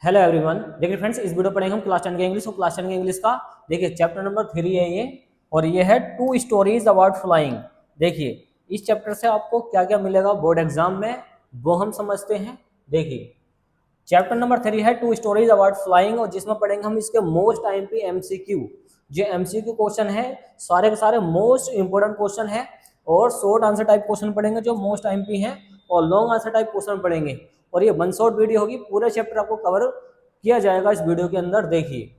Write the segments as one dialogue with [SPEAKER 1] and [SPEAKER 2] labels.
[SPEAKER 1] Hello everyone. देखिए friends, इस video पढ़ेंगे हम क्लास 10 के इंग्लिश और क्लास 10 के इंग्लिश का। देखिए चैप्टर नंबर 3 है ये, और ये है 2 स्टोरीज अबाउट फ्लाइंग। देखिए इस चैप्टर से आपको क्या क्या मिलेगा बोर्ड एग्जाम में, वो हम समझते हैं। देखिए चैप्टर नंबर 3 है 2 स्टोरीज अबाउट फ्लाइंग, और जिसमें पढ़ेंगे हम इसके मोस्ट आईएमपी एमसीक्यू। जो एमसीक्यू क्वेश्चन है सारे के सारे मोस्ट इंपोर्टेंट क्वेश्चन है, और शॉर्ट आंसर टाइप क्वेश्चन पढ़ेंगे जो मोस्ट आईएमपी हैं, और लॉन्ग आंसर टाइप क्वेश्चन पढ़ेंगे। और ये वन शॉट वीडियो होगी, पूरे चैप्टर आपको कवर किया जाएगा इस वीडियो के अंदर। देखिए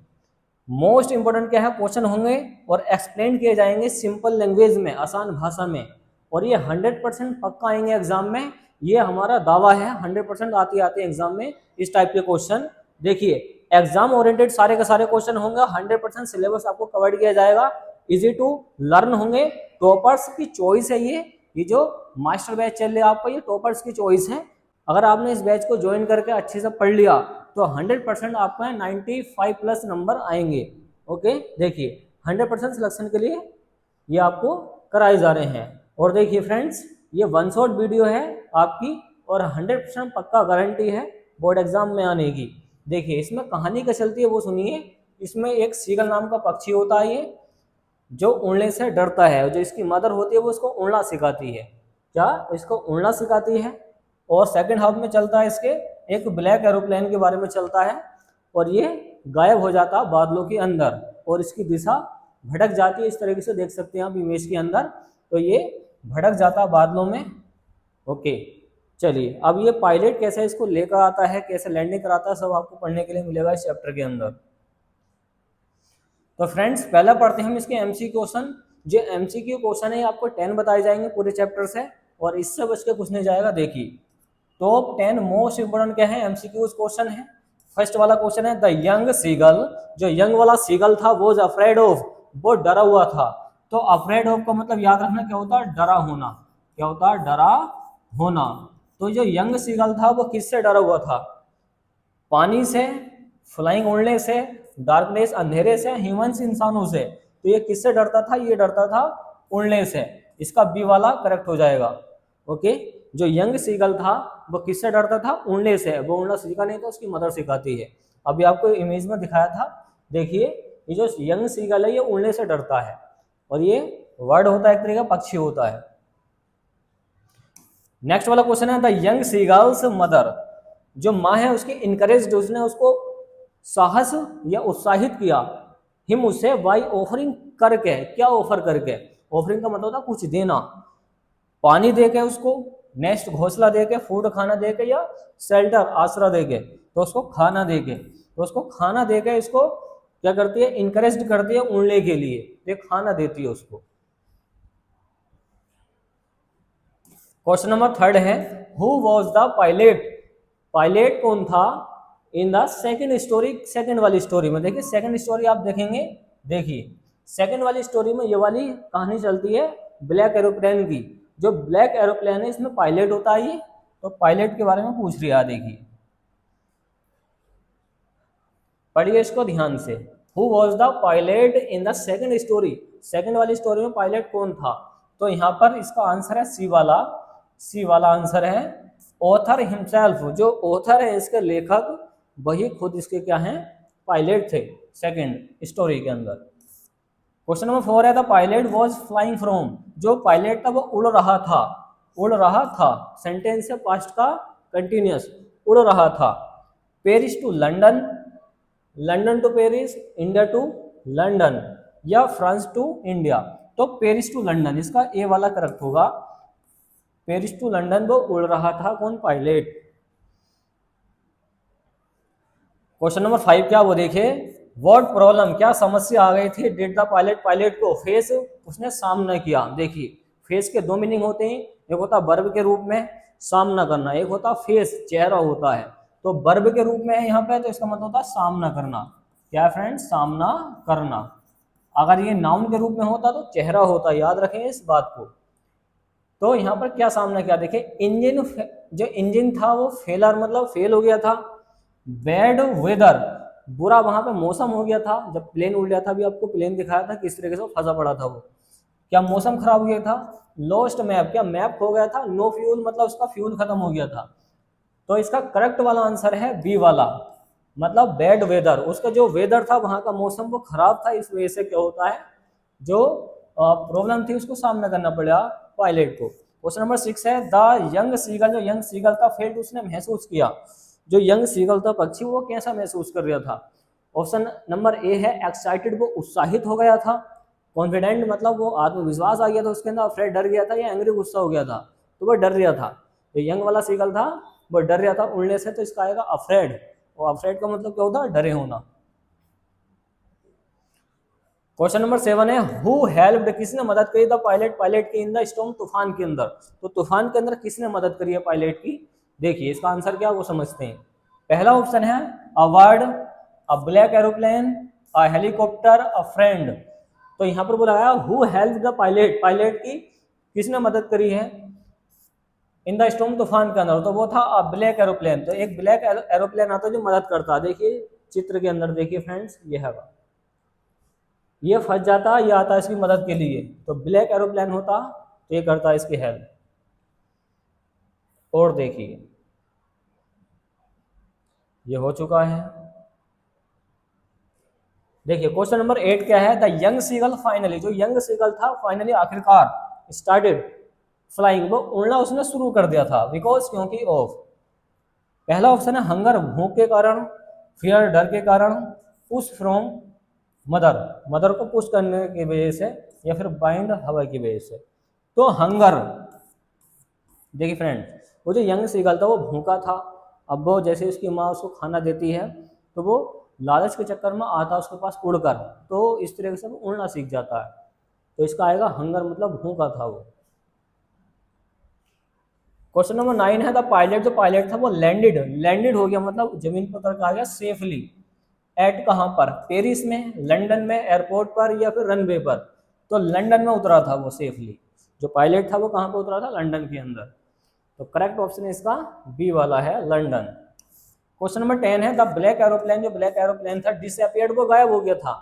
[SPEAKER 1] मोस्ट इंपोर्टेंट क्या है, क्वेश्चन होंगे और एक्सप्लेन किए जाएंगे सिंपल लैंग्वेज में, आसान भाषा में, और ये 100% पक्का आएंगे एग्जाम में। ये हमारा दावा है, 100% आते आते एग्जाम में इस टाइप के क्वेश्चन। देखिए एग्जाम ओरिएंटेड सारे के सारे क्वेश्चन होंगे, 100% सिलेबस आपको कवर किया जाएगा, इजी टू लर्न होंगे। टॉपर्स की चॉइस है ये जो मास्टर बैच चल रहा है आपका, ये टॉपर्स की चॉइस है। अगर आपने इस बैच को ज्वाइन करके अच्छे से पढ़ लिया तो 100% आपका 95 प्लस नंबर आएंगे। ओके, देखिए 100% सिलेक्शन के लिए ये आपको कराए जा रहे हैं। और देखिए फ्रेंड्स, ये वन शॉट वीडियो है आपकी, और 100% पक्का गारंटी है बोर्ड एग्जाम में आने की। देखिए इसमें कहानी क्या चलती है वो सुनिए। इसमें एक सीगल नाम का पक्षी होता है, ये जो उड़ने से डरता है, जो इसकी मदर होती है वो इसको उड़ना सिखाती है। क्या इसको उड़ना सिखाती है। और सेकंड हाफ में चलता है इसके एक ब्लैक एरोप्लेन के बारे में चलता है, और ये गायब हो जाता है बादलों के अंदर, और इसकी दिशा भटक जाती है। इस तरीके से देख सकते हैं आप इमेज के अंदर, तो ये भटक जाता है बादलों में। ओके, चलिए अब ये पायलट कैसे इसको लेकर आता है, कैसे लैंडिंग कराता है, सब आपको पढ़ने के लिए मिलेगा इस चैप्टर के अंदर। तो फ्रेंड्स पहला पढ़ते हैं हम इसके एमसीक्यू क्वेश्चन। जो एमसीक्यू क्वेश्चन है आपको 10 बताए जाएंगे पूरे चैप्टर से, और इससे बच के कुछ नहीं जाएगा। देखिए टॉप 10 मोस्ट इंपोर्टेंट क्या है एमसीक्यू क्वेश्चन है। फर्स्ट वाला क्वेश्चन है द यंग सीगल। जो यंग वाला सीगल था वो अफ्रेड ऑफ, वो डरा हुआ था। तो अफ्रेड ऑफ का मतलब याद रखना क्या होता है, डरा होना। क्या होता है, डरा होना। तो जो यंग सीगल था वो किससे डरा हुआ था, पानी से, फ्लाइंग उड़ने से, डार्कनेस अंधेरे से, ह्यूमंस इंसानों से। तो ये किससे डरता था, ये डरता था उड़ने से। इसका बी वाला करेक्ट हो जाएगा। ओके, जो यंग सीगल था वो किससे डरता था, उड़ने से। वो उड़ना सीखा नहीं था, उसकी मदर सिखाती है। अभी आपको इमेज में दिखाया था। देखिए ये जो यंग सीगल है ये उड़ने से डरता है, और ये वर्ड होता है एक तरीके का पक्षी होता है। नेक्स्ट वाला क्वेश्चन है द यंग सीगल्स मदर। जो माँ है उसकी इनकरेज, उसने उसको साहस या उत्साहित किया, हिम उसे बाई ऑफरिंग करके। क्या ऑफर करके, ऑफरिंग का मतलब होता कुछ देना, पानी देके उसको, नेक्स्ट घोंसला देके, फूड खाना देके, या शेल्टर आसरा देके। तो उसको खाना देके, तो उसको खाना देके इसको क्या करती है, इनकरेज करती है उड़ने के लिए, ये खाना देती है उसको। क्वेश्चन नंबर 3 है who was the pilot. Pilot कौन था in the second story. Second वाली स्टोरी में देखिए, सेकंड स्टोरी आप देखेंगे। देखिए सेकंड वाली स्टोरी में ये वाली कहानी चलती है ब्लैक एरोप्लेन की। जो ब्लैक एरोप्लेन है इसमें पायलट होता है ये, तो पायलट के बारे में पूछ रही है। देखिए पढ़िए इसको ध्यान से। Who was the pilot in the second story. Second वाली स्टोरी में पायलट कौन था, तो यहाँ पर इसका आंसर है सी वाला। सी वाला आंसर है ऑथर हिमसेल्फ। जो ऑथर है इसके लेखक, वही खुद इसके क्या हैं, पायलट थे सेकंड स्टोरी के अंदर। क्वेश्चन नंबर 4 है the pilot was flying from. जो पायलट था वो उड़ रहा था, उड़ रहा था। सेंटेंस है पास्ट का कंटिन्यूअस, उड़ रहा था। Paris to London, London to Paris, India to London, या फ्रांस टू इंडिया। तो पेरिस टू लंदन, इसका ए वाला करेक्ट होगा। पेरिस टू लंदन वो उड़ रहा था, कौन, पायलट। क्वेश्चन नंबर 5 क्या, वो देखे व्हाट प्रॉब्लम, क्या समस्या आ गई थी, डिड द पायलट, पायलट को फेस, उसने सामना किया। देखिए फेस के दो मीनिंग होते हैं, एक होता है वर्ब के रूप में सामना करना, एक होता फेस चेहरा होता है। तो वर्ब के रूप में है यहाँ पे, तो इसका मतलब होता है सामना करना। क्या फ्रेंड्स, सामना करना। अगर ये नाउन के रूप में होता तो चेहरा होता, याद रखें इस बात को। तो यहाँ पर क्या सामना किया, देखिए इंजन, जो इंजन था वो फेलर, मतलब फेल हो गया था। बैड वेदर, बुरा वहां पे मौसम हो गया था। जब प्लेन उड़ गया था, अभी आपको प्लेन दिखाया था किस तरीके से फंसा पड़ा था वो, क्या मौसम खराब हो गया था। लॉस्ट मैप, क्या मैप खो गया था। नो फ्यूल, मतलब उसका फ्यूल खत्म हो गया था। तो इसका करेक्ट वाला आंसर है बी वाला। मतलब बैड वेदर, उसका जो वेदर था वहां का मौसम वो खराब था, इस वजह से क्या होता है, जो प्रॉब्लम थी उसको सामना करना पड़ा पायलट को। क्वेश्चन नंबर 6 है द यंग सीगल, जो यंग सीगल था फेल्ट, उसने महसूस किया, जो यंग सीगल था पक्षी वो कैसा महसूस कर रहा था। ऑप्शन नंबर ए है एक्साइटेड, वो उत्साहित हो गया था, कॉन्फिडेंट मतलब वो आत्मविश्वास आ गया था उसके अंदर, अफ्रेड डर गया था, या एंग्री गुस्सा हो गया था, तो वो डर रहा था। तो यंग वाला सीगल था वो डर रहा था उड़ने से, तो इसका आएगा अफ्रेड, और अफ्रेड का मतलब क्या होता है, डरे होना। क्वेश्चन नंबर 7 है हु हेल्प्ड, किसने मदद करी द पायलट, पायलट की इन द स्टॉर्म, तूफान के अंदर। तो तूफान के अंदर किसने मदद करी है पायलट की, देखिए इसका आंसर क्या वो समझते हैं। पहला ऑप्शन है award, a black aeroplane, a helicopter, a friend. तो यहाँ पर बोला गया who help the pilot, pilot की किसने मदद करी है इन द स्टॉर्म, तूफान के अंदर, तो वो था अ ब्लैक एरोप्लेन। तो एक ब्लैक एरोप्लेन आता है जो मदद करता है, देखिए चित्र के अंदर देखिए फ्रेंड्स, ये है ये फंस जाता, ये आता इसकी मदद के लिए, तो ब्लैक एरोप्लेन होता तो ये करता इसकी हेल्प। और देखिए ये हो चुका है। देखिए क्वेश्चन नंबर 8 क्या है, द यंग सीगल फाइनली, जो यंग सीगल था फाइनली आखिरकार स्टार्टेड फ्लाइंग, वो उड़ना उसने शुरू कर दिया था, बिकॉज क्योंकि ऑफ, पहला ऑप्शन है हंगर, भूख के कारण, फियर डर के कारण, पुश फ्रॉम मदर, मदर को पुश करने की वजह से, या फिर बाइंड हवा की वजह से। तो हंगर, देखिए फ्रेंड वो जो यंग सीगल था वो भूखा था, अब वो जैसे उसकी माँ उसको खाना देती है तो वो लालच के चक्कर में आता उसके पास उड़कर, तो इस तरीके से वो उड़ना सीख जाता है। तो इसका आएगा हंगर, मतलब भूखा था वो। क्वेश्चन नंबर 9 है द पायलट, जो पायलट था वो लैंडेड, लैंडेड हो गया मतलब जमीन पर उतर के आ गया सेफली, एट कहाँ पर, पेरिस में, लंदन में, एयरपोर्ट पर, या फिर रनवे पर। तो लंदन में उतरा था वो सेफली, जो पायलट था वो कहाँ पर उतरा था, लंदन के अंदर। तो करेक्ट ऑप्शन इसका बी वाला है, लंदन। क्वेश्चन नंबर 10 है द ब्लैक एरोप्लेन, जो ब्लैक एरोप्लेन था डिसअपियर्ड, वो गायब हो गया था,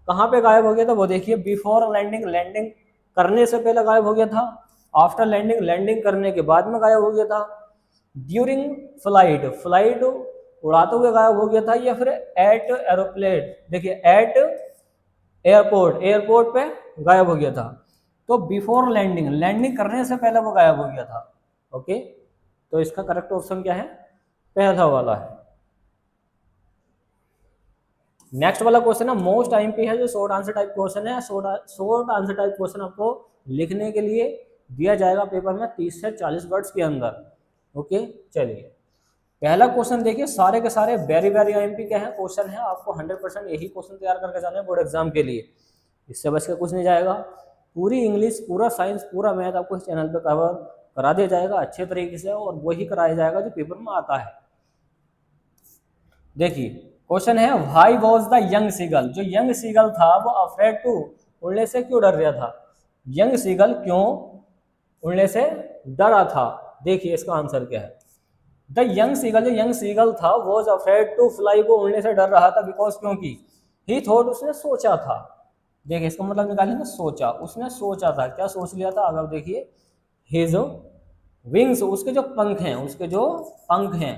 [SPEAKER 1] कहाँ पे गायब हो गया था वो देखिए, बिफोर लैंडिंग, लैंडिंग करने से पहले गायब हो गया था, आफ्टर लैंडिंग, लैंडिंग करने के बाद में गायब हो गया था, ड्यूरिंग फ्लाइट, फ्लाइट उड़ाते हुए गायब हो गया था, या फिर एट एरोप्लेन, देखिए एट एयरपोर्ट, एयरपोर्ट पे गायब हो गया था। तो बिफोर लैंडिंग, लैंडिंग करने से पहले वो गायब हो गया था। ओके, तो इसका करेक्ट ऑप्शन क्या है, पहला वाला है। नेक्स्ट वाला क्वेश्चन है मोस्ट आईएमपी है, जो शॉर्ट आंसर टाइप क्वेश्चन है, शॉर्ट आंसर टाइप क्वेश्चन आपको लिखने के लिए दिया जाएगा पेपर में 30 से 40 वर्ड्स के अंदर। ओके चलिए पहला क्वेश्चन देखिए, सारे के सारे वेरी वेरी आईएमपी के हैं क्वेश्चन है, आपको 100% यही क्वेश्चन तैयार करके जाना है बोर्ड एग्जाम के लिए, इससे बच के कुछ नहीं जाएगा। पूरी इंग्लिश, पूरा साइंस, पूरा मैथ आपको इस चैनल पे कवर करा दिया जाएगा अच्छे तरीके से, और वही कराया जाएगा जो पेपर में आता है। देखिए क्वेश्चन है why was the young seagull, जो यंग सीगल था वो अफ्रेड टू, उड़ने से क्यों डर रहा था, यंग सीगल क्यों उड़ने से डरा था। देखिए इसका आंसर क्या है, द यंग सीगल, जो यंग सीगल था वॉज अफ्रेड टू फ्लाई, वो उड़ने से डर रहा था, बिकॉज क्योंकि ही थॉट, उसने सोचा था। देखिए इसका मतलब निकालेंगे सोचा, उसने सोचा था, क्या सोच लिया था, अगर देखिए हिज विंग्स, उसके जो पंख हैं, उसके जो पंख हैं,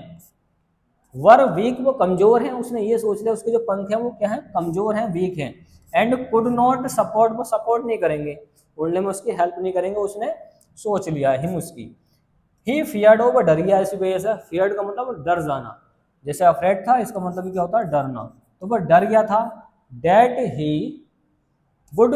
[SPEAKER 1] वर वीक, वो कमजोर हैं, उसने ये सोच लिया उसके जो पंख हैं वो क्या है, कमजोर हैं, वीक हैं, एंड कुड नॉट सपोर्ट, वो सपोर्ट नहीं करेंगे उड़ने में, उसकी हेल्प नहीं करेंगे, उसने सोच लिया हिम उसकी। ही फियर्ड, वो डर गया इसी वजह से, फियर्ड का मतलब डर जाना, जैसे अफ्रेड था इसका मतलब क्या होता है डरना, तो वह डर गया था, that he would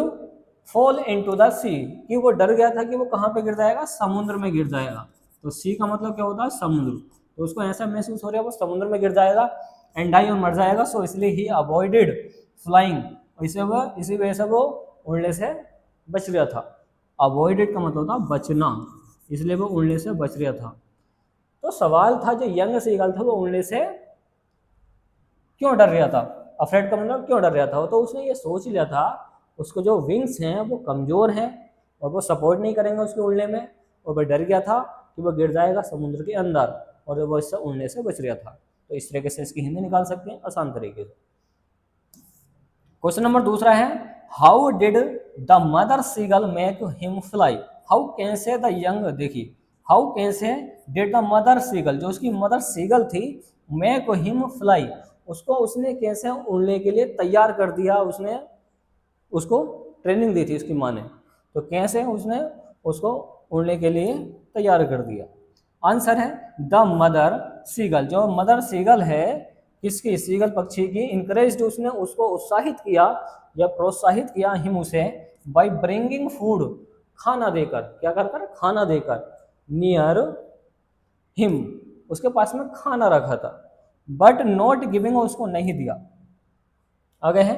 [SPEAKER 1] fall into the sea, कि वो डर गया था कि वो कहाँ पे गिर जाएगा, समुद्र में गिर जाएगा। तो सी का मतलब क्या होता है, समुद्र, तो उसको ऐसा महसूस हो रहा है वो समुद्र में गिर जाएगा, एंड डाई और मर जाएगा, सो इसलिए ही अवॉइडेड फ्लाइंग, इसी वजह से वो उड़ने से बच रहा था। अवॉइडेड का मतलब था बचना, इसलिए वो उड़ने से बच रहा था। तो सवाल था जो यंग सीगल था वो उड़ने से क्यों डर रहा था, अफ्रेड का मतलब क्यों डर रहा था, तो उसने ये सोच लिया था उसको जो विंग्स हैं वो कमज़ोर हैं और वो सपोर्ट नहीं करेंगे उसके उड़ने में, और वह डर गया था कि वह गिर जाएगा समुद्र के अंदर, और वो इससे उड़ने से बच रहा था। तो इस तरीके से इसकी हिंदी निकाल सकते हैं आसान तरीके से। क्वेश्चन नंबर दूसरा है how did the mother seagull make him fly, how can say the young, देखिए how can say did the mother seagull, जो उसकी मदर सीगल थी, मेक हिम फ्लाई, उसको उसने कैसे उड़ने के लिए तैयार कर दिया, उसने उसको ट्रेनिंग दी थी उसकी माँ ने, तो कैसे उसने उसको उड़ने के लिए तैयार कर दिया। आंसर है द मदर सीगल। जो मदर सीगल है किसकी, सीगल पक्षी की, इनकरेज्ड, उसने उसको उत्साहित किया या प्रोत्साहित किया हिम उसे, बाय ब्रिंगिंग फूड, खाना देकर, क्या कर कर, खाना देकर, नियर हिम, उसके पास में खाना रखा था, बट नॉट गिविंग, उसको नहीं दिया। आगे है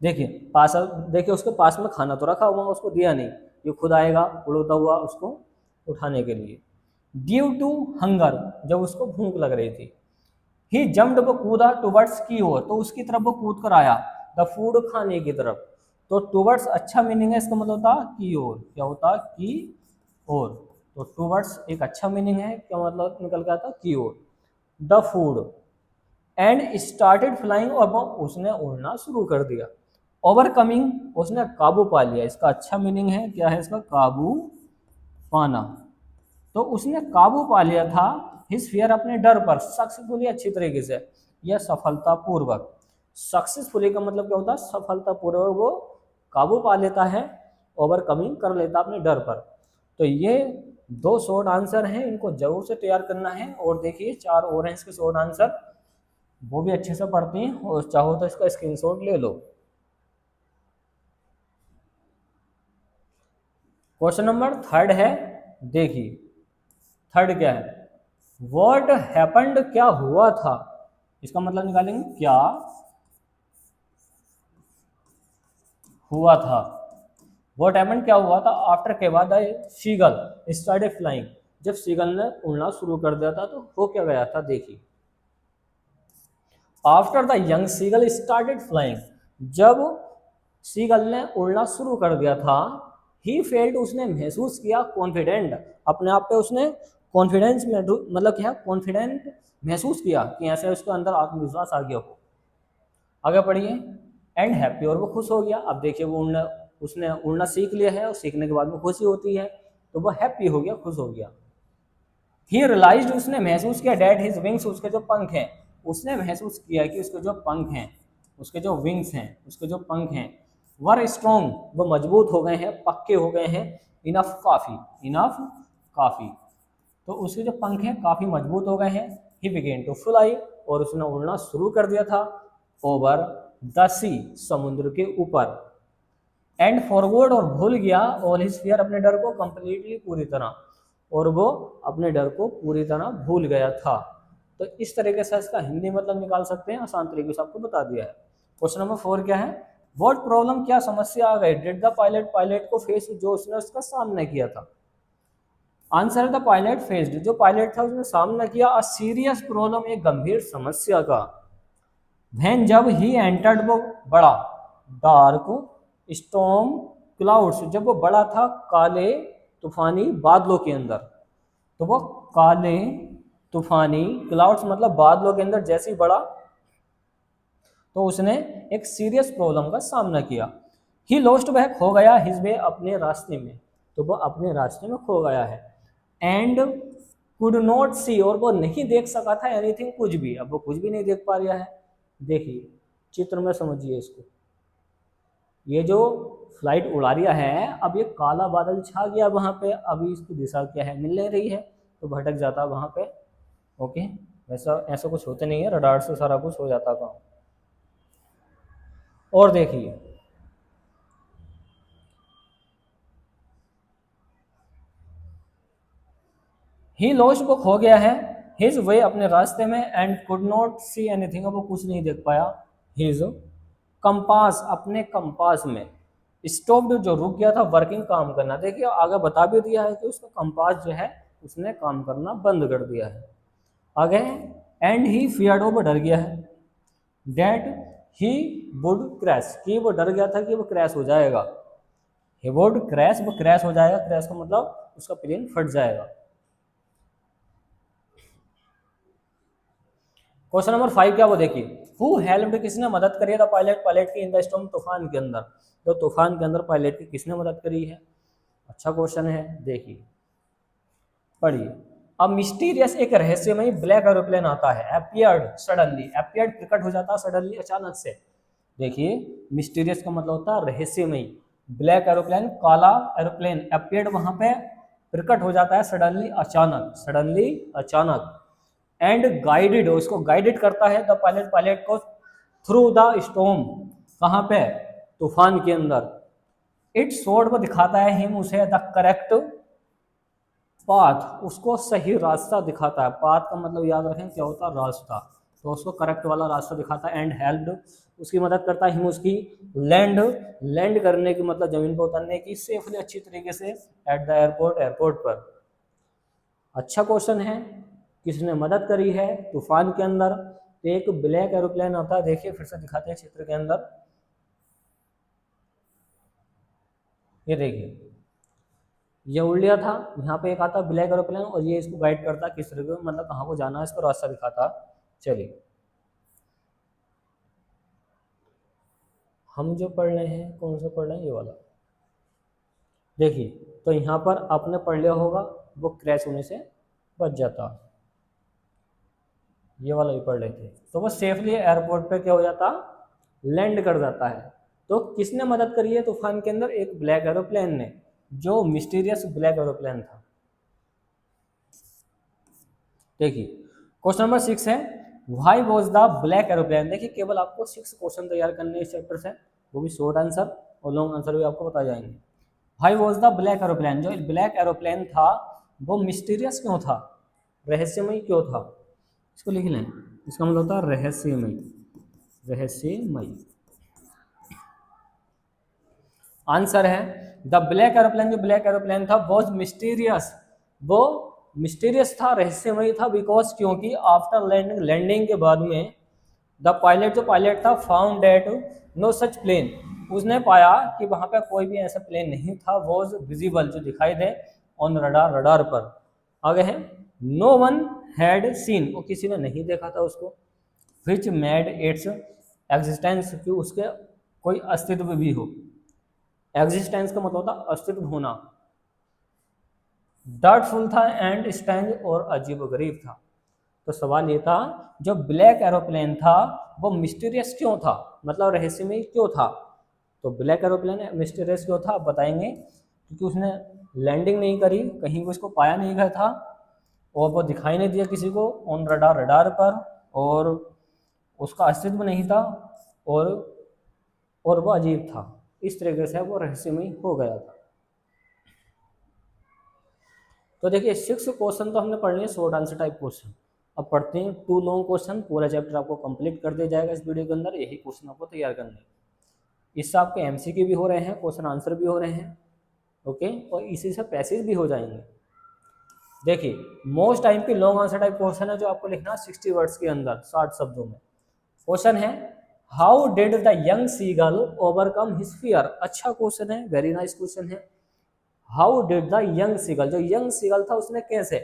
[SPEAKER 1] देखिए, पास, देखिए उसके पास में खाना तो रखा हुआ, उसको दिया नहीं, ये खुद आएगा उड़ता हुआ उसको उठाने के लिए। ड्यू टू हंगर, जब उसको भूख लग रही थी, ही जम्प्ड, वो कूदा, टुवर्ड्स की ओर, तो उसकी तरफ वो कूद कर आया, द फूड, खाने की तरफ। तो टुवर्ड्स अच्छा मीनिंग है, इसका मतलब होता की ओर, क्या होता की ओर, तो टुवर्ड्स एक अच्छा मीनिंग है, क्या मतलब निकल के आता की ओर, the food, and started flying, और वो उसने उड़ना शुरू कर दिया। ओवरकमिंग, उसने काबू पा लिया, इसका अच्छा मीनिंग है, क्या है इसका, काबू पाना। तो उसने काबू पा लिया था हिज फियर, अपने डर पर, सक्सेसफुली, अच्छी तरीके से, या सफलतापूर्वक। सक्सेसफुली का मतलब क्या होता है, सफलतापूर्वक वो काबू पा लेता है, ओवरकमिंग कर लेता अपने डर पर। तो ये 2 शॉर्ट आंसर हैं, इनको जरूर से तैयार करना है। और देखिए 4 और हैं इसके शॉर्ट आंसर, वो भी अच्छे से पढ़ते हैं, और चाहो तो इसका स्क्रीनशॉट ले लो। क्वेश्चन नंबर 3 है, देखिए 3 क्या है, व्हाट हैपेंड, क्या हुआ था, इसका मतलब निकालेंगे, क्या हुआ था। व्हाट हैपेंड, क्या हुआ था, आफ्टर के बाद सीगल स्टार्टेड फ्लाइंग, जब सीगल ने उड़ना शुरू कर दिया था तो हो क्या गया था, देखिए। After the young seagull started flying, जब सीगल ने उड़ना शुरू कर दिया था, ही फेल्ट, उसने महसूस किया, कॉन्फिडेंट, अपने आप पे उसने कॉन्फिडेंस में, मतलब क्या, कॉन्फिडेंट महसूस किया कि ऐसे उसके अंदर आत्मविश्वास आ गया हो। आगे पढ़िए, एंड हैप्पी, और वो खुश हो गया। अब देखिए वो उड़ना, उसने उड़ना सीख लिया है, और सीखने के बाद में खुशी होती है, तो वो हैप्पी हो गया, खुश हो गया। ही रियलाइज्ड, उसने महसूस किया, डैट हिज विंग्स, उसके जो पंख हैं, उसने महसूस किया कि उसके जो पंख हैं, उसके जो विंग्स हैं, उसके जो पंख हैं, वर स्ट्रॉन्ग, वो मजबूत हो गए हैं, पक्के हो गए हैं, इनफ, काफ़ी, इनफ, काफ़ी, तो उसके जो पंख हैं काफ़ी मजबूत हो गए हैं। ही बिगेन टू फ्लाई, और उसने उड़ना शुरू कर दिया था, ओवर द सी, समुद्र के ऊपर, एंड फॉरवर्ड, और भूल गया, ऑल हिज फियर, अपने डर को, कंप्लीटली, पूरी तरह, और वो अपने डर को पूरी तरह भूल गया था। तो इस तरीके से इसका हिंदी मतलब निकाल सकते हैं, आसान तरीके से आपको बता दिया है। क्वेश्चन नंबर 4 क्या है, व्हाट प्रॉब्लम, क्या समस्या आ गई, डिड द पायलट, पायलट को फेस, जो उसने उसका सामना किया था। आंसर द पायलट फेस्ड, जो पायलट था उसने सामना किया, अ सीरियस प्रॉब्लम, एक गंभीर समस्या का। वैन, जब ही एंटर्ड, वो बड़ा, डार्क स्टॉर्म क्लाउड्स, जब वो बड़ा था काले तूफानी बादलों के अंदर, तो वो काले तूफानी क्लाउड्स मतलब बादलों के अंदर जैसे ही बड़ा, तो उसने एक सीरियस प्रॉब्लम का सामना किया। ही लॉस्ट, वह खो गया, हिज वे, अपने रास्ते में, तो वो अपने रास्ते में खो गया है। एंड कुड नॉट सी, और वो नहीं देख सका था, एनीथिंग, कुछ भी, अब वो कुछ भी नहीं देख पा रहा है। देखिए चित्र में समझिए इसको, ये जो फ्लाइट उड़ा रहा है, अब ये काला बादल छा गया वहाँ पे, अभी इसकी दिशा क्या है, मिल नहीं रही है, तो भटक जाता वहाँ पे। ओके, वैसा ऐसा कुछ होते नहीं है, रडार से सारा कुछ हो जाता काम। और देखिए ही लॉस्ट, वो खो गया है, हिज वे, अपने रास्ते में, and could not see anything, वो कुछ नहीं देख पाया, हिज कंपास, अपने कंपास में, स्टॉप्ड, जो रुक गया था, वर्किंग, काम करना। देखिए आगे बता भी दिया है कि उसका कंपास जो है उसने काम करना बंद कर दिया है। आगे, एंड ही फियर्ड, वो डर गया है, दैट ही वुड क्रैश, कि वो डर गया था कि वो क्रैश हो जाएगा, ही वुड क्रैश, वो क्रैश हो जाएगा, क्रैश का मतलब उसका प्लेन फट जाएगा। क्वेश्चन नंबर 5 क्या, वो देखिए, हु हेल्प्ड, किसने मदद करी, था पायलट, पायलट की, इन द स्टॉर्म, तूफान के अंदर, तो तूफान के अंदर पायलट की किसने मदद करी है। अच्छा क्वेश्चन है, देखिए पढ़िए, अब मिस्टीरियस एक रहस्यमय ब्लैक एरोप्लेन आता है, अपीयर्ड सडनली, अपीयर्ड प्रकट हो जाता है सडनली अचानक से। देखिए मिस्टीरियस का मतलब होता है रहस्यमय, ब्लैक एरोप्लेन काला एरोप्लेन, अपीयर्ड वहां पे प्रकट हो जाता है सडनली अचानक, सडनली अचानक। एंड गाइडेड, उसको गाइडेड करता है द पायलट, पायलट को थ्रू द स्टॉर्म, कहाँ पे, तूफान के अंदर। इट शोड वो दिखाता है हिम उसे द करेक्ट पाथ, उसको सही रास्ता दिखाता है। पाथ का मतलब याद रखें क्या होता है, रास्ता, तो उसको करेक्ट वाला रास्ता दिखाता है। एंड हेल्प्ड, उसकी मदद करता है हिम उसकी, लैंड, लैंड करने की मतलब जमीन पर उतरने की, सेफली अच्छी तरीके से, एट द एयरपोर्ट, एयरपोर्ट पर। अच्छा क्वेश्चन है, किसने मदद करी है तूफान के अंदर। तो एक ब्लैक एरोप्लेन आता है, देखिए फिर से दिखाते हैं चित्र के अंदर, ये देखिए ये उड़ लिया था, यहाँ पे एक आता ब्लैक एरोप्लेन और ये इसको गाइड करता किस तरह, मतलब कहाँ को जाना है, इसको रास्ता दिखाता। चलिए हम जो पढ़ रहे हैं, कौन सा पढ़ रहे हैं, ये वाला देखिए। तो यहाँ पर आपने पढ़ लिया होगा, वो क्रैश होने से बच जाता, ये वाला भी पढ़ लेते, तो वो सेफली एयरपोर्ट पे क्या हो जाता, लैंड कर जाता है। तो किसने मदद करी है तूफान के अंदर, एक ब्लैक एरोप्लेन ने, जो मिस्टीरियस ब्लैक एरोप्लेन था। देखिए क्वेश्चन नंबर 6 है, why was the black aeroplane. देखिए केवल आपको 6 क्वेश्चन तैयार करने इस चैप्टर से, वो भी शॉर्ट आंसर और लॉन्ग आंसर भी आपको बताए जाएंगे। Why was the black aeroplane, जो ब्लैक एरोप्लेन था वो मिस्टीरियस क्यों था, रहस्यमय क्यों था, इसको लिख लें, इसका मतलब होता है रहस्यमय, रहस्यमय। आंसर है द ब्लैक एरोप्लेन, जो ब्लैक एरोप्लेन था वॉज मिस्टीरियस, वो मिस्टीरियस था, रहस्यमय था, बिकॉज क्योंकि आफ्टर लैंडिंग, लैंडिंग के बाद में द पायलट, जो पायलट था, found that no such plane, उसने पाया कि वहां पे कोई भी ऐसा प्लेन नहीं था, वॉज विजिबल, जो दिखाई दे, ऑन रडार, रडार पर। आगे है नो वन हैड सीन, वो किसी ने नहीं देखा था उसको, विच मेड इट्स एग्जिस्टेंस, कि उसके कोई अस्तित्व भी हो, एग्जिस्टेंस का मतलब होता अस्तित्व होना, डाउटफुल था एंड स्ट्रेंज और अजीब गरीब था। तो सवाल ये था जो ब्लैक एरोप्लेन था वो मिस्टीरियस क्यों था, मतलब रहस्यमय क्यों था। तो ब्लैक एरोप्लेन मिस्टीरियस क्यों था आप बताएंगे, क्योंकि उसने लैंडिंग नहीं करी, कहीं वो इसको पाया नहीं गया था, और वो दिखाई नहीं दिया किसी को ऑन रडार, रडार पर, और उसका अस्तित्व नहीं था, और वो अजीब था, इस तरीके से वो रहस्यमय हो गया था। तो देखिए 6 क्वेश्चन तो हमने पढ़ लिए शॉर्ट आंसर टाइप क्वेश्चन। अब पढ़ते हैं 2 लॉन्ग क्वेश्चन, पूरा चैप्टर आपको कंप्लीट कर दिया जाएगा इस वीडियो के अंदर, यही क्वेश्चन आपको तैयार करने हैं। इससे आपके एमसीक्यू भी हो रहे हैं, क्वेश्चन आंसर भी हो रहे हैं, ओके, और इसी से पैसेज भी हो जाएंगे। देखिए मोस्ट टाइम की लॉन्ग आंसर टाइप क्वेश्चन है जो आपको लिखना 60 वर्ड्स के अंदर, 60 शब्दों में। क्वेश्चन है how did the young seagull overcome his fear. अच्छा क्वेश्चन है, वेरी नाइस क्वेश्चन है। How did the young seagull, जो यंग सीगल था उसने कैसे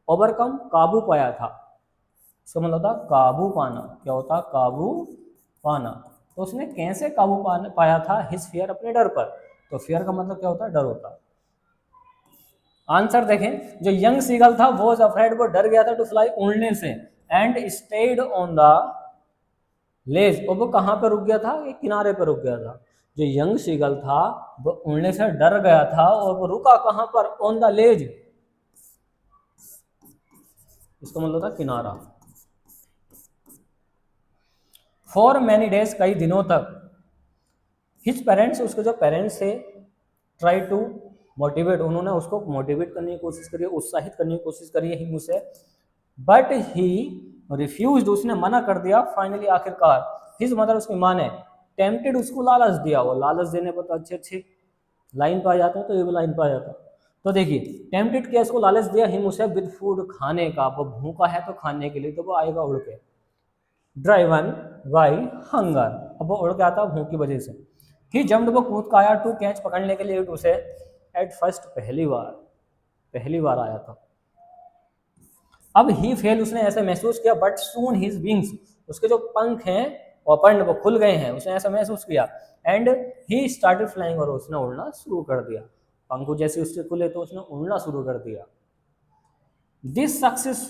[SPEAKER 1] ओवरकम, काबू पाया था, इसका मतलब था काबू पाना, क्या होता काबू पाना, तो उसने कैसे काबू पाया था हिज फियर, अपने डर पर। तो फियर का मतलब क्या होता है, डर होता है। आंसर देखें, जो यंग सीगल था वो अफ्रेड, वो डर गया था, टू फ्लाई, उड़ने से, and stayed on the ledge, और वो कहाँ पर रुक गया था, एक किनारे पर रुक गया था। जो यंग सीगल था वो उड़ने से डर गया था और वो रुका कहाँ पर, ऑन द लेज, इसका मतलब था किनारा। फॉर मैनी डेज, कई दिनों तक, हिज पेरेंट्स, उसके जो पेरेंट्स थे, ट्राई टू मोटिवेट, उन्होंने उसको मोटिवेट करने की कोशिश करी, उत्साहित करने की कोशिश करी है हिम उसे, बट ही रिफ्यूज्ड, उसने मना कर दिया। फाइनली आखिरकार हिज मदर, उसकी माँ ने, टेम्प्टेड, उसको लालच दिया। वो लालच देने पर तो अच्छे अच्छे लाइन पा जाते हैं, तो ये भी लाइन पा जाता। तो देखिए टेम्प्टेड किया, इसको लालच दिया, हिम उसे विद फूड, खाने का, वो भूखा है तो खाने के लिए, तो वो आएगा उड़ के, ड्राइवन बाई हंगर, अब वो उड़ के आता भूख की वजह से। ही जम्प्ड, वो कूद का आया, टू कैच, पकड़ने के लिए, उसे, एट फर्स्ट, पहली बार आया था। अब ही फेल, उसने ऐसा महसूस किया, बट सून हिज विंग्स, उसके जो पंख हैं ओपन, वो खुल गए हैं, उसने ऐसा महसूस किया, एंड ही स्टार्टेड फ्लाइंग, और उसने उड़ना शुरू कर दिया। पंख जैसे उसके खुले तो उसने उड़ना शुरू कर दिया। This success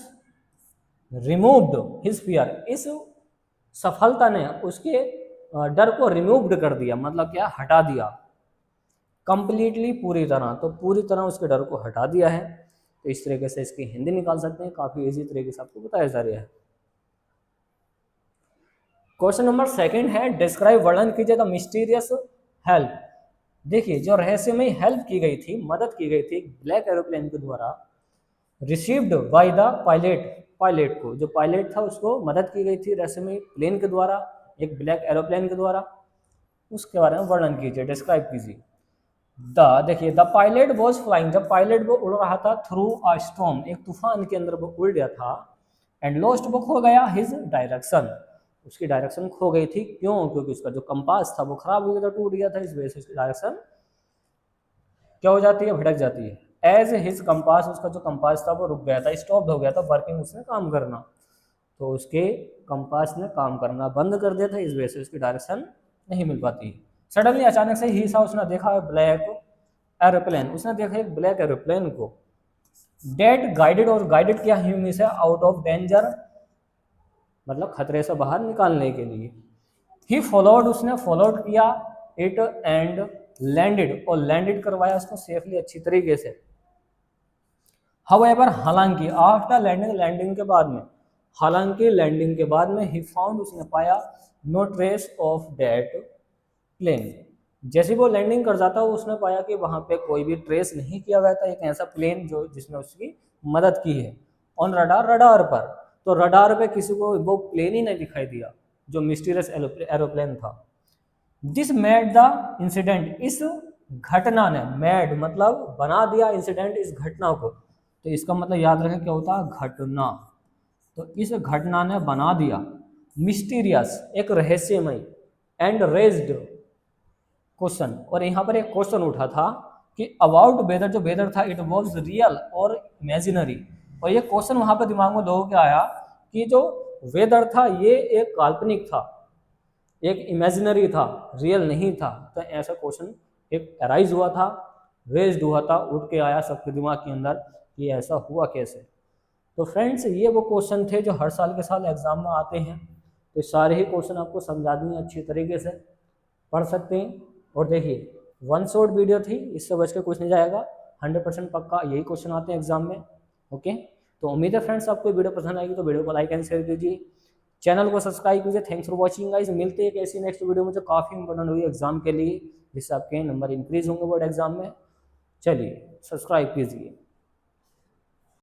[SPEAKER 1] removed his fear, इस सफलता ने उसके डर को रिमूव्ड कर दिया, मतलब क्या, हटा दिया। कंप्लीटली, पूरी तरह, तो पूरी तरह उसके डर को हटा दिया है। तो इस तरीके से इसकी हिंदी निकाल सकते हैं, काफी इजी तरीके से आपको बताया जा रहा है। क्वेश्चन नंबर सेकंड है, डिस्क्राइब, वर्णन कीजिए द मिस्टीरियस हेल्प। देखिए, जो रहस्यमय हेल्प की गई थी, मदद की गई थी ब्लैक एरोप्लेन के द्वारा, received by the pilot, pilot को, जो पायलट था उसको मदद की गई थी रहस्यमय प्लेन के द्वारा, एक ब्लैक एरोप्लेन के द्वारा, उसके बारे में वर्णन कीजिए, डिस्क्राइब कीजिए। देखिए, द पायलट वॉज फ्लाइंग, जब पायलट वो उड़ रहा था, थ्रू अ स्टॉर्म, एक तूफान के अंदर वो उड़ गया था, एंड लॉस्ट, वो खो गया, हिज डायरेक्शन, उसकी डायरेक्शन खो गई थी। क्यों? क्योंकि उसका जो कंपास था वो खराब हो गया था, टूट गया था, इस वजह से उसकी डायरेक्शन क्या हो जाती है, भटक जाती है। एज हिज कंपास, उसका जो कंपास था वो रुक गया था, स्टॉप्ड हो गया था वर्किंग, उसने काम करना, तो उसके कंपास ने काम करना बंद कर दिया था, इस वजह से उसकी डायरेक्शन नहीं मिल पाती। सडनली, अचानक से, ही सा, उसने देखा, ब्लैक एरोप्लेन, उसने देखा एक ब्लैक एरोप्लेन को, डेट गाइडेड, और गाइडेड किया ही से आउट ऑफ डेंजर, मतलब खतरे से बाहर निकालने के लिए। ही फॉलोड, उसने फॉलोड किया इट, एंड लैंडेड, और लैंडेड करवाया उसको सेफली, अच्छी तरीके से। हाउएवर, हालांकि, आफ्टर लैंडिंग, लैंडिंग के बाद में, हालांकि लैंडिंग के बाद में, ही फाउंड, उसने पाया, no trace of that plane, जैसे वो लैंडिंग कर जाता है उसने पाया कि वहां पे कोई भी ट्रेस नहीं किया गया था, एक ऐसा प्लेन जो जिसने उसकी मदद की है। ऑन रडार, रडार पर, तो रडार पे किसी को वो प्लेन ही नहीं दिखाई दिया जो मिस्टीरियस एरोप्लेन था। दिस मेड द इंसिडेंट, इस घटना ने, मेड मतलब बना दिया, इंसिडेंट इस घटना को, तो इसका मतलब याद रखें क्या होता है, घटना, तो इस घटना ने बना दिया, मिस्टीरियस, एक रहस्यमय, एंड रेज्ड क्वेश्चन, और यहाँ पर एक क्वेश्चन उठा था कि अबाउट वेदर, जो वेदर था, इट वॉज रियल और इमेजिनरी, और ये क्वेश्चन वहां पर दिमाग में लोगों के आया कि जो वेदर था ये एक काल्पनिक था, एक इमेजिनरी था, रियल नहीं था। तो ऐसा क्वेश्चन एक अराइज हुआ था, रेज्ड हुआ था, उठ के आया सबके दिमाग के अंदर कि ऐसा हुआ कैसे। तो फ्रेंड्स, ये वो क्वेश्चन थे जो हर साल के साल एग्जाम में आते हैं, तो सारे ही क्वेश्चन आपको समझा दिए, अच्छी तरीके से पढ़ सकते हैं। और देखिए, वन शॉट वीडियो थी, इससे बच के कुछ नहीं जाएगा, 100% पक्का यही क्वेश्चन आते हैं एग्जाम में। ओके, तो उम्मीद है फ्रेंड्स आपको वीडियो पसंद आएगी, तो वीडियो को लाइक एंड शेयर कीजिए, चैनल को सब्सक्राइब कीजिए। थैंक्स फॉर वॉचिंग गाइस, मिलते हैं एक ऐसी नेक्स्ट वीडियो में जो काफ़ी इंपॉर्टेंट हुई एग्जाम के लिए, जिससे आपके नंबर इंक्रीज होंगे बोर्ड एग्जाम में। चलिए, सब्सक्राइब कीजिए।